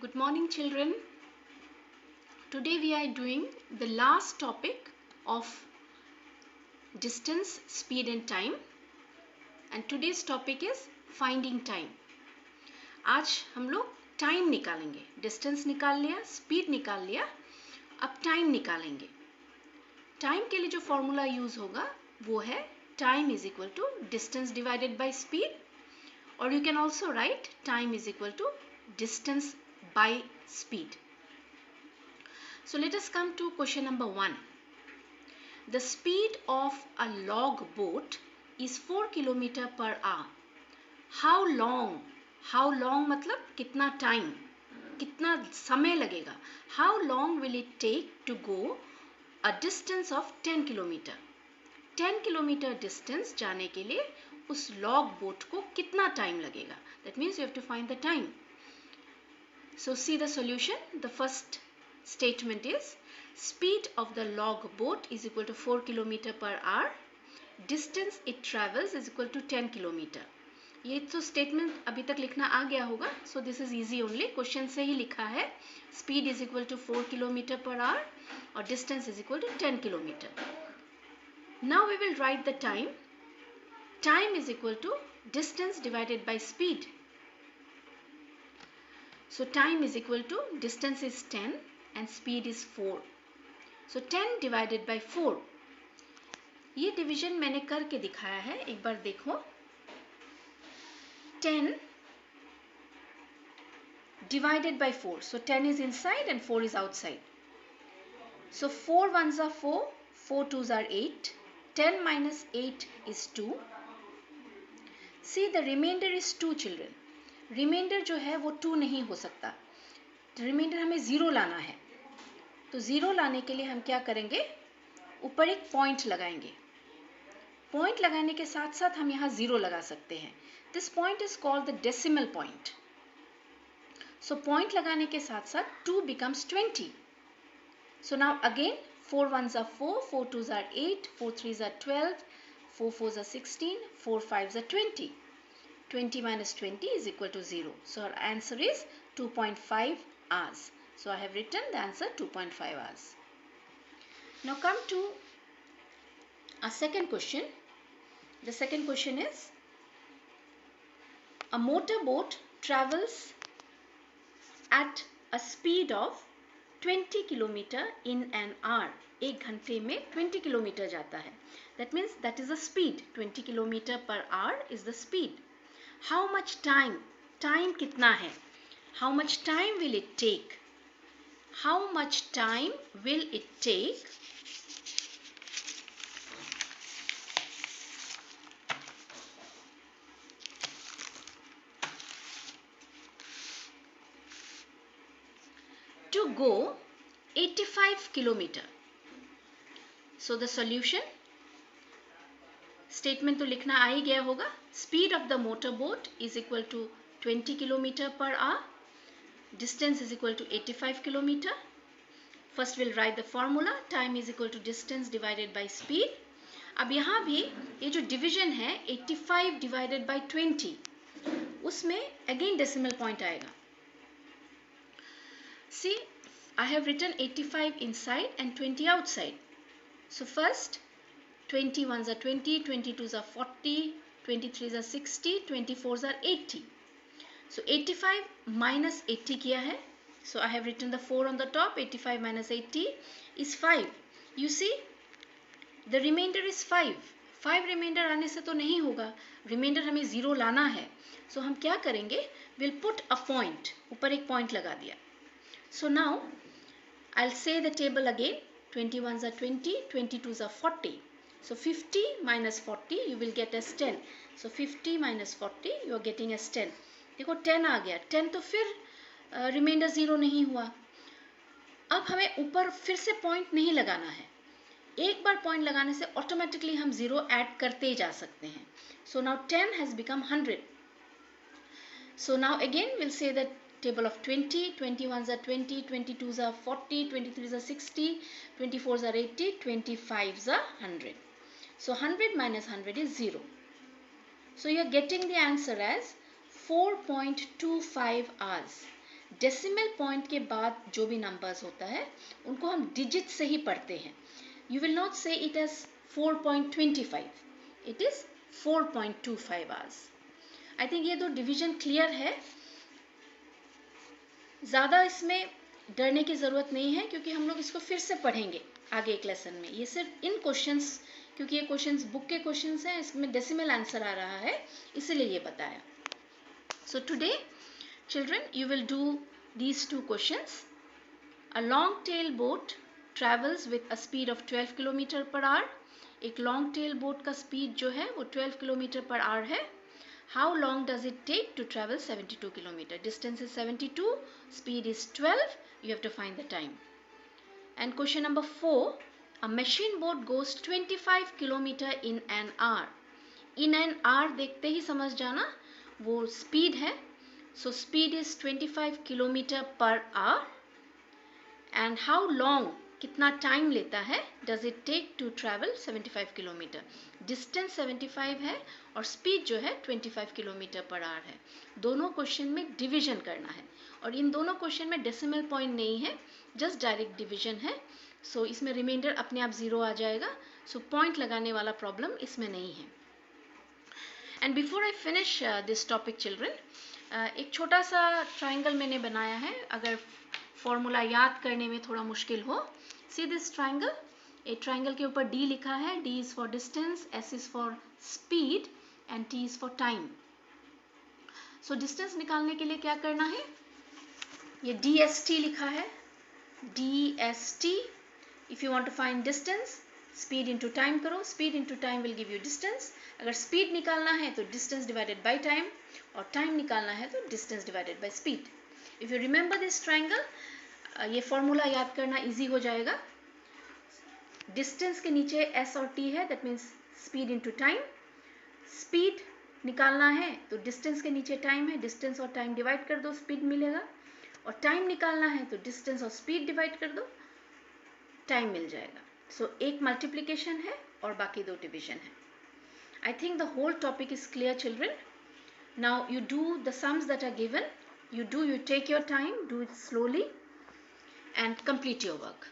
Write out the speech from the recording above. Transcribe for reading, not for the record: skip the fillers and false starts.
Good morning, children. Today we are doing the last topic of distance, speed and time, and today's topic is finding time. आज हम लोग time निकालेंगे. Distance निकाल लिया, speed निकाल लिया, अब टाइम निकालेंगे. टाइम के लिए जो फॉर्मूला यूज होगा वो है time is equal to distance divided by speed, और you can also write time is equal to distance by speed. So let us come to question number 1. The speed of a log boat is 4 km per hour. How long? How long मतलब कितना time, कितना समय लगेगा. How long will it take to go a distance of 10 km? 10 km distance जाने के लिए उस log boat को कितना time लगेगा. That means you have to find the time. So see the solution. The first statement is speed of the log boat is equal to 4 km per hour. Distance it travels is equal to 10 km. ये तो statement अभी तक लिखना आ गया होगा. So this is easy only. Question से ही लिखा है. Speed is equal to 4 km per hour और distance is equal to 10 km. Now we will write the time. Time is equal to distance divided by speed. So time is equal to distance is 10 and speed is 4. So 10 divided by 4. ये division मैंने करके दिखाया है, एक बार देखो. 10 divided by 4. So 10 is inside and 4 is outside. So 4 ones are 4, 4 twos are 8. 10 minus 8 is 2. See the remainder is 2 children. Reminder जो है वो 2 नहीं हो सकता. रिमाइंडर हमें 0 लाना है. तो 0 लाने के लिए हम क्या करेंगे, ऊपर एक पॉइंट लगाएंगे. पॉइंट लगाने के साथ साथ हम यहाँ 0 लगा सकते हैं. This point is called the decimal point. So point लगाने के साथ साथ 2 becomes 20. So now again 4 ones are 4, 4 twos are 8, 4 threes are 12, 4 fours are 16, 4 fives are 20. 20 minus 20 is equal to 0. So our answer is 2.5 hours. So I have written the answer 2.5 hours. Now come to our second question. The second question is, a motorboat travels at a speed of 20 km in an hour. एक घंटे में 20 km जाता है. That means that is the speed. 20 km per hour is the speed. How much time? Time कितना है? How much time will it take? How much time will it take to go 85 km? So the solution, statement तो लिखना आ ही गया होगा. Speed of the motorboat is equal to 20 km per hour. Distance is equal to 85 km. First we'll write the formula. Time is equal to distance divided by speed. अब यहाँ भी ये जो division है 85 divided by 20, उसमें again decimal point आएगा. See, I have written 85 inside and 20 outside. So first 20 ones are 20, 22s are 40, 23s are 60, 24s are 80. So 85 minus 80 किया है. So I have written the 4 on the top. 85 minus 80 is 5. You see, the remainder is 5. 5 remainder आने से तो नहीं होगा. Remainder हमें 0 लाना है. So हम क्या करेंगे, we'll put a point. ऊपर एक point लगा दिया. So now I'll say the table again. 21s are 20, 22s are 40. So 50 minus 40 you will get as 10. So 50 minus 40 you are getting as 10. देखो 10 आ गया. 10 तो फिर रिमाइंडर 0 नहीं हुआ. अब हमें ऊपर फिर से पॉइंट नहीं लगाना है. एक बार पॉइंट लगाने से ऑटोमेटिकली हम 0 ऐड करते ही जा सकते हैं. So now 10 has become 100. So now again will say the table of 20, 21s are 20, 22s are 40, 23s are 60, 24s are 80, 25s are 100. So 100 minus 100 is 0. So you are getting the answer as 4.25 hours. Decimal point के बाद जो भी numbers होता है उनको हम digit से ही पढ़ते हैं. You will not say it as 4.25, it is 4.25 hours. I think ये दो डिवीजन क्लियर है. ज़्यादा इसमें डरने की ज़रूरत नहीं है क्योंकि हम लोग इसको फिर से पढ़ेंगे आगे एक लेसन में. ये सिर्फ इन क्वेश्चंस, क्योंकि ये क्वेश्चंस बुक के क्वेश्चंस हैं, इसमें डेसिमल आंसर आ रहा है, इसीलिए ये बताया. So today children, you will do these two questions. A long tail boat travels with a speed of 12 km per hour. एक long tail boat का speed जो है वो 12 km per hour है. How long does it take to travel 72 km? Distance is 72, speed is 12. You have to find the time. And question number 4. A machine boat goes 25 km in an hour. In an hour देखते ही समझ जाना वो speed है. So speed is 25 km per hour. And how long, कितना time लेता है, does it take to travel 75 km? Distance 75 है और speed जो है 25 km per hour है. दोनों क्वेश्चन में डिवीजन करना है और इन दोनों क्वेश्चन में डेसिमल पॉइंट नहीं है, जस्ट डायरेक्ट डिवीजन है. सो इसमें रिमाइंडर अपने आप 0 आ जाएगा. सो पॉइंट लगाने वाला प्रॉब्लम इसमें नहीं है. And before I finish this topic children, एक छोटा सा ट्राइंगल मैंने बनाया है, अगर फॉर्मूला याद करने में थोड़ा मुश्किल हो. See this triangle. एक ट्राइंगल के ऊपर D लिखा है. D is for distance, S is for speed and T is for time. So distance निकालने के लिए क्या करना है, ये DST लिखा है, DST. If you want to find distance, speed into time करो, speed into time will give you distance. अगर स्पीड निकालना है तो डिस्टेंस डिवाइडेड बाय टाइम, और टाइम निकालना है तो distance divided by speed. If you remember this triangle, ये फॉर्मूला याद करना इजी हो जाएगा. डिस्टेंस के नीचे S और T है, that means speed into time. Speed निकालना है तो डिस्टेंस के नीचे टाइम है, डिस्टेंस और टाइम डिवाइड कर दो, स्पीड मिलेगा. और टाइम निकालना है तो डिस्टेंस और स्पीड डिवाइड कर दो, टाइम मिल जाएगा. सो एक मल्टीप्लिकेशन है और बाकी दो डिवीजन है. I think the whole topic is clear, children. Now you do the sums that are given. You take your time, do it slowly and complete your work.